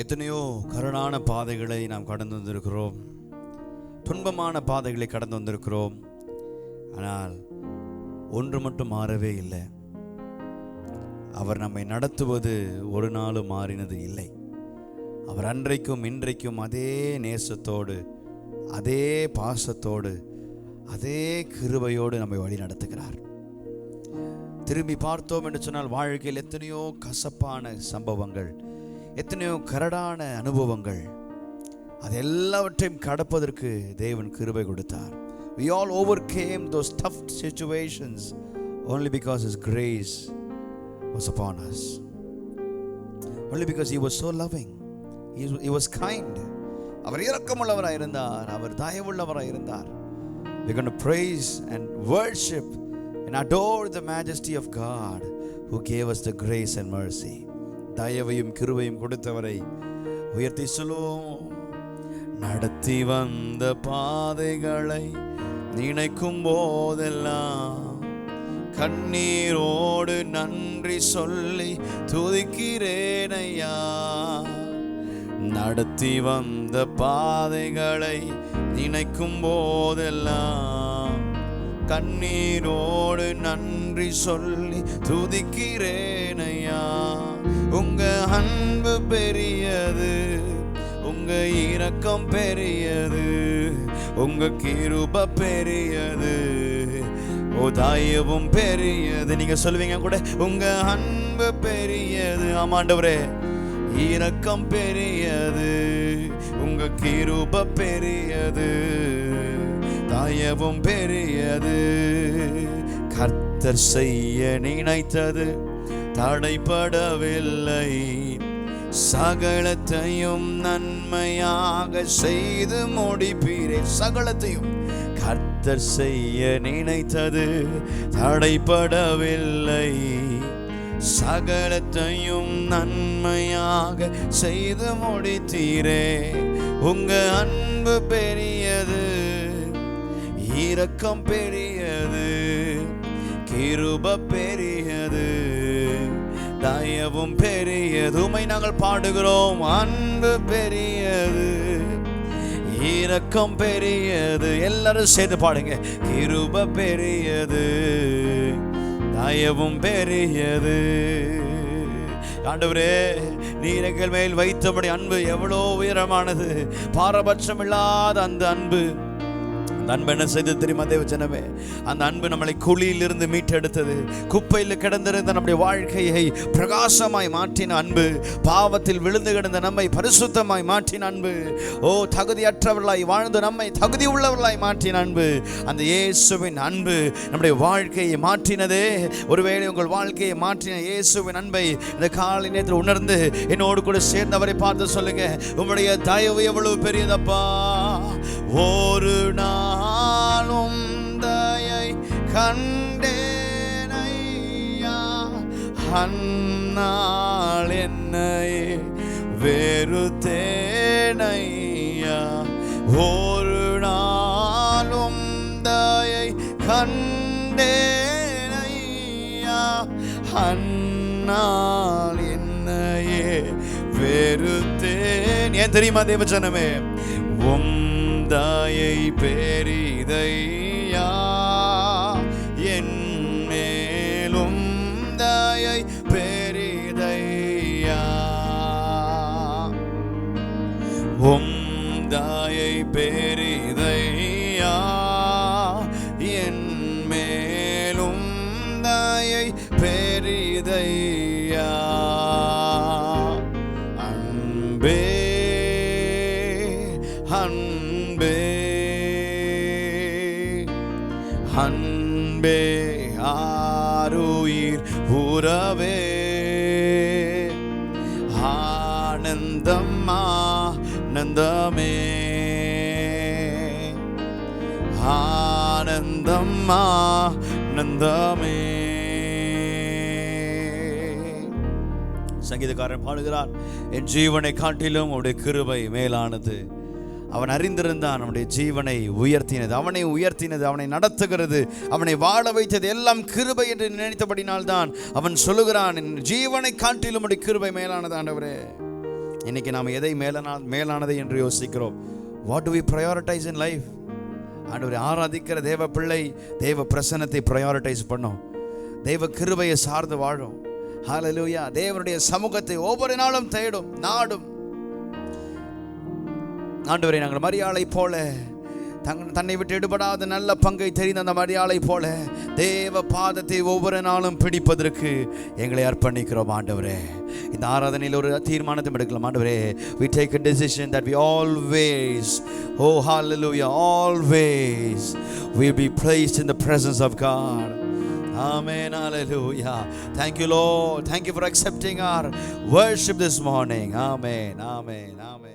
எத்தனையோ கருணான பாதைகளை நாம் கடந்து வந்திருக்கிறோம், துன்பமான பாதைகளை கடந்து வந்திருக்கிறோம். ஆனால் ஒன்று மட்டும் மாறவே இல்லை. அவர் நம்மை நடத்துவது ஒரு நாளும் மாறினது இல்லை. அவர் அன்றைக்கும் இன்றைக்கும் அதே நேசத்தோடு, அதே பாசத்தோடு, அதே கிருபையோடு நம்மை வழி நடத்துகிறார். திரும்பி பார்த்தோம் என்று சொன்னால் வாழ்க்கையில் எத்தனையோ கசப்பான சம்பவங்கள், எத்தனையோ கரடான அனுபவங்கள், அது எல்லாவற்றையும் கடப்பதற்கு தேவன் கிருபை கொடுத்தார். We all overcame those tough situations only because His grace was upon us. Only because He was so loving. He was kind. அவர் இரக்கமுள்ளவராய் இருந்தார், அவர் தயவுள்ளவராய் இருந்தார். We're going to praise and worship and adore the majesty of God who gave us the grace and mercy. தயவையும் கிருபையும் கொடுத்தவரை உயர்த்தி சொல்லுவோம். நடத்தி வந்த பாதைகளை நினைக்கும் போதெல்லாம் கண்ணீரோடு நன்றி சொல்லி துதிக்கிறேன் ஐயா. நடத்தி வந்த பாதைகளை நினைக்கும் போதெல்லாம் கண்ணீரோடு நன்றி சொல்லி துதிக்கிறேன் ஐயா. உங்க அன்பு பெரியது, உங்க இரக்கம் பெரியது, உங்க கிருபை பெரியது, தயவும் பெரியது. நீங்க சொல்லுவீங்க கூட, உங்க அன்பு பெரியது. ஆமாண்டவரே, இரக்கம் பெரியது, உங்க கிருபை பெரியது, தயவும் பெரியது. கர்த்தர் செய்ய நினைத்தது தடைபடவில்லை, சகலத்தையும் நன்மையாக செய்து முடிப்பீரே. சகலத்தையும் கர்த்தர் செய்ய நினைத்தது தடைபடவில்லை, சகலத்தையும் நன்மையாக செய்து முடித்தீரே. உங்க அன்பு பெரியது, இரக்கம் பெரியது, கிருபை பெரியது, தயவும் பெரியது. உம்மை நாங்கள் பாடுகிறோம். அன்பு பெரியது, இரக்கம் பெரியது. எல்லாரும் சேர்ந்து பாடுங்க. கிருபை பெரியது, தயவும் பெரியது. ஆண்டவரே, நீர் எங்கள் மேல் வைத்தபடி அன்பு எவ்வளோ உயரமானது, பாரபட்சம் இல்லாத அந்த அன்பு. அந்த அன்பு என்ன செய்து தெரியுமா தேவஜனமே? அந்த அன்பு நம்மளை குழியிலிருந்து மீட்டெடுத்தது, குப்பையில் கிடந்திருந்த நம்முடைய வாழ்க்கையை பிரகாசமாய் மாற்றின அன்பு, பாவத்தில் விழுந்து கிடந்த நம்மை பரிசுத்தமாய் மாற்றின அன்பு, தகுதியற்றவர்களாய் வாழ்ந்து நம்மை தகுதி உள்ளவர்களாய் மாற்றின அன்பு. அந்த இயேசுவின் அன்பு நம்முடைய வாழ்க்கையை மாற்றினதே. ஒருவேளை உங்கள் வாழ்க்கையை மாற்றின இயேசுவின் அன்பை இந்த காலை நேரத்தில் உணர்ந்து என்னோடு கூட சேர்ந்தவரை பார்த்து சொல்லுங்க, உம்முடைய தயவு எவ்வளவு பெரியதப்பா. ஒரு நாளும் தயை கண்டேனையா, அந்நாள் என்னை வெறுத்தேனையா. ஒரு நாளும் தயை கண்டேனையா, அந்நாள் என்னையே வெறுத்தேன். ஏன் தெரியுமா தேவஜனமே? தயை பெரிதையா, என் மேலும் தயை பெரிதையா. தயை பெரிதையா, என் மேலும் தயை பெரிதையா. அன்பே அன்பே அன்பே ஆருயிர் உறவே, ஆனந்தம் ஆனந்தமே, ஆனந்தம் ஆனந்தமே. சங்கீதக்காரன் பாடுகிறார், என் ஜீவனை காட்டிலும் உடைய கிருபை மேலானது. அவன் அறிந்திருந்தான் நம்முடைய ஜீவனை உயர்த்தினது, அவனை உயர்த்தினது, அவனை நடத்துகிறது, அவனை வாழ வைத்தது எல்லாம் கிருபை என்று நினைத்தபடினால்தான் அவன் சொல்லுகிறான், என் ஜீவனை காட்டிலும் உடைய கிருபை மேலானது ஆண்டவரே. இன்னைக்கு நாம் எதை மேலானதை என்று யோசிக்கிறோம்? What do we prioritise in life? ஆண்டவரை ஆராதிக்கிற தேவ பிள்ளை தேவ பிரசன்னத்தை ப்ரையாரிட்டைஸ் பண்ணும், தேவ கிருபையை சார்ந்து வாழும். ஹல்லேலூயா. தேவனுடைய சமூகத்தை ஒவ்வொரு நாளும் தேடும், நாடும். ஆண்டவரை நாங்கள் மரியாளை போல தன்னை விட்டு எடுபடாத நல்ல பங்கை தெரிந்த அந்த மரியாளை போல தேவ பாதத்தை ஒவ்வொரு நாளும் பிடிப்பதற்கு எங்களை அர்ப்பணிக்கிறோம். ஆண்டவரே, இந்த ஆராதனையில் ஒரு தீர்மானத்தை எடுக்கலாம். ஆண்டவரே, we take a decision that we always, oh hallelujah, always will be placed in the presence of God. Amen. Hallelujah. Thank you, Lord. Thank you for accepting our worship this morning. Amen. Amen. Amen.